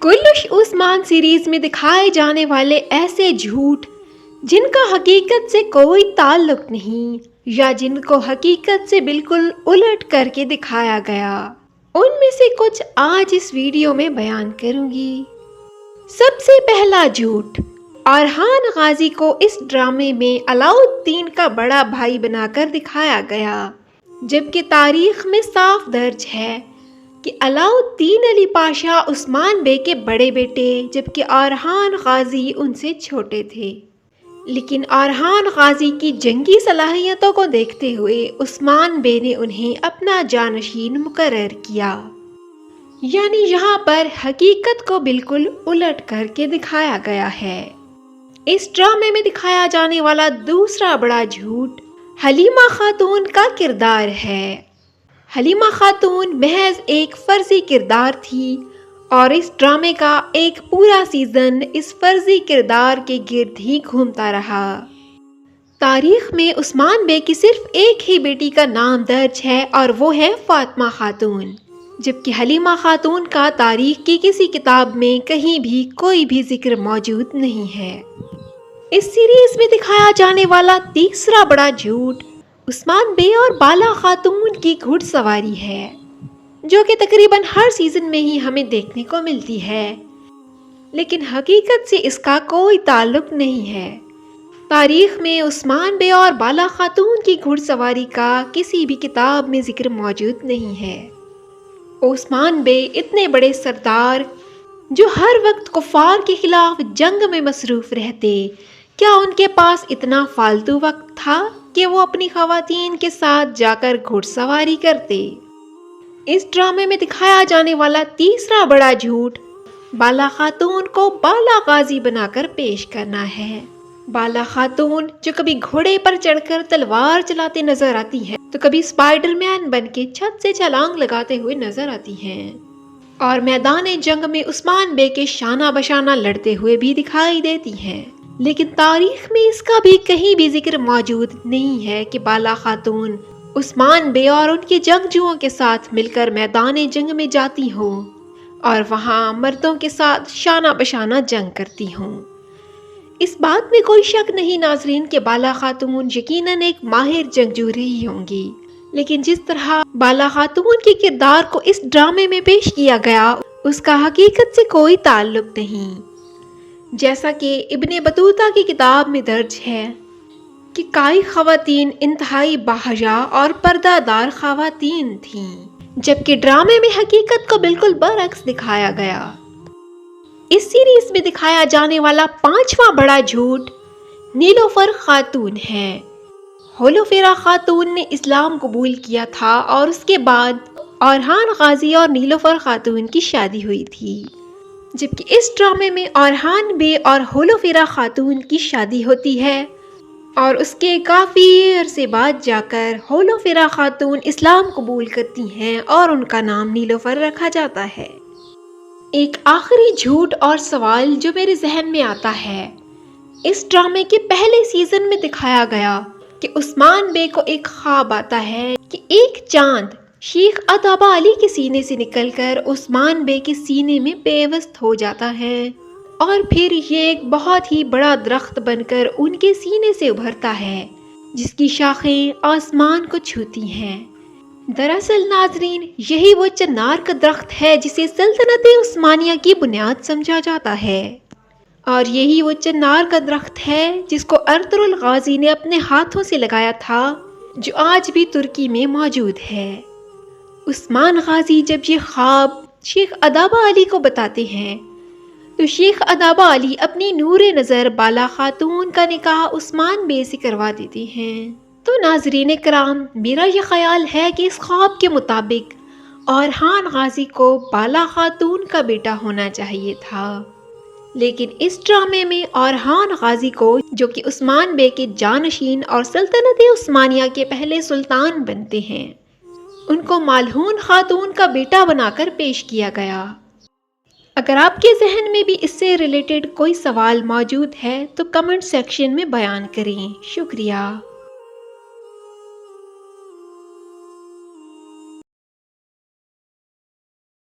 कुल्लुश Usman series में दिखाए जाने वाले ऐसे झूठ जिनका हकीकत से कोई ताल्लुक नहीं या जिनको हकीकत से बिल्कुल उलट करके दिखाया गया, उनमें से कुछ आज इस वीडियो में बयान करूंगी। सबसे पहला झूठ, अरहान गाजी को इस ड्रामे में अलाउद्दीन का बड़ा भाई बनाकर दिखाया गया, जबकि तारीख में साफ दर्ज है कि अलाउद्दीन अली पाशा उस्मान बे के बड़े बेटे जबकि अरहान गाजी उनसे छोटे थे। लेकिन अरहान गाजी की जंगी सलाहियतों को देखते हुए उस्मान बे ने उन्हें अपना जानशीन मुकर्रर किया। यानी यहाँ पर हकीकत को बिल्कुल उलट करके दिखाया गया है। इस ड्रामे में दिखाया जाने वाला दूसरा बड़ा झूठ हलीमा खातून का किरदार है। हलीमा खातून महज एक फर्जी किरदार थी और इस ड्रामे का एक पूरा सीजन इस फर्जी किरदार के गिर्द ही घूमता रहा। तारीख में उस्मान बे की सिर्फ एक ही बेटी का नाम दर्ज है और वो है फातिमा खातून, जबकि हलीमा खातून का तारीख की किसी किताब में कहीं भी कोई भी जिक्र मौजूद नहीं है। इस सीरीज में दिखाया जाने वाला तीसरा बड़ा झूठ उस्मान बे और बाला खातून की घुड़सवारी है, जो कि तकरीबन हर सीजन में ही हमें देखने को मिलती है, लेकिन हकीकत से इसका कोई ताल्लुक नहीं है। तारीख में उस्मान बे और बाला खातून की घुड़सवारी का किसी भी किताब में जिक्र मौजूद नहीं है। उस्मान बे इतने बड़े सरदार जो हर वक्त कुफार के खिलाफ जंग में मसरूफ रहते, क्या उनके पास इतना फालतू वक्त था कि वो अपनी खवातीन के साथ जाकर घुड़सवारी करते? इस ड्रामे में दिखाया जाने वाला तीसरा बड़ा झूठ बाला खातून को बाला गाजी बनाकर पेश करना है। बाला खातून जो कभी घोड़े पर चढ़कर तलवार चलाते नजर आती है तो कभी स्पाइडरमैन बनके छत से छलांग लगाते हुए नजर आती हैं और मैदान जंग में उस्मान बे के शाना बशाना लड़ते हुए भी दिखाई देती हैं। लेकिन तारीख में इसका भी कहीं भी जिक्र मौजूद नहीं है कि बाला खातून उस्मान बे और उनके जंगजुओं के साथ मिलकर मैदान जंग में जाती हों और वहां मर्दों के साथ शाना बशाना जंग करती हों। इस बात में कोई शक नहीं नाजरीन कि बाला खातून यकीनन एक माहिर जंगजू रही होंगी, लेकिन जिस तरह बाला खातून के किरदार को इस ड्रामे में पेश किया गया उसका हकीकत से कोई ताल्लुक नहीं। जैसा कि इब्ने बतूता की किताब में दर्ज है कि कई खवातीन इंतहाई बाहया और पर्दादार खवातीन थीं, जबकि ड्रामे में हकीकत को बिल्कुल बरअक्स दिखाया गया। इस सीरीज में दिखाया जाने वाला पांचवा बड़ा झूठ नीलोफर खातून है। होलोफेरा खातून ने इस्लाम कबूल किया था और उसके बाद अरहान गाजी और नीलोफर खातून की शादी हुई थी, जबकि इस ड्रामे में अरहान बे और होलोफेरा खातून की शादी होती है और उसके काफ़ी अरसे बाद जाकर होलोफेरा खातून इस्लाम कबूल करती हैं और उनका नाम नीलोफर रखा जाता है। एक आखिरी झूठ और सवाल जो मेरे जहन में आता है, इस ड्रामे के पहले सीजन में दिखाया गया कि उस्मान बे को एक ख्वाब आता है कि एक चांद शेख अताबा अली के सीने से निकलकर उस्मान बे के सीने में पेवस्त हो जाता है और फिर ये एक बहुत ही बड़ा दरख्त बनकर उनके सीने से उभरता है, जिसकी शाखें आसमान को छूती हैं। दरअसल नाजरीन, यही वो चन्नार का दरख्त है जिसे सल्तनत उस्मानिया की बुनियाद समझा जाता है और यही वो चन्नार का दरख्त है जिसको अर्तुगरुल गाजी ने अपने हाथों से लगाया था, जो आज भी तुर्की में मौजूद है। उस्मान गाजी जब ये ख्वाब शेख अताबा अली को बताते हैं तो शेख अताबा अली अपनी नूरे नज़र बाला खातून का निकाह उस्मान बे से करवा देते हैं। तो नाजरीन कराम, मेरा ये ख्याल है कि इस ख्वाब के मुताबिक अरहान गाजी को बाला खातून का बेटा होना चाहिए था, लेकिन इस ड्रामे में अरहान गाजी को, जो कि उस्मान बे के जानशीन और सल्तनत उस्मानिया के पहले सुल्तान बनते हैं, उनको मालहून खातून का बेटा बनाकर पेश किया गया। अगर आपके जहन में भी इससे रिलेटेड कोई सवाल मौजूद है तो कमेंट सेक्शन में बयान करें। शुक्रिया।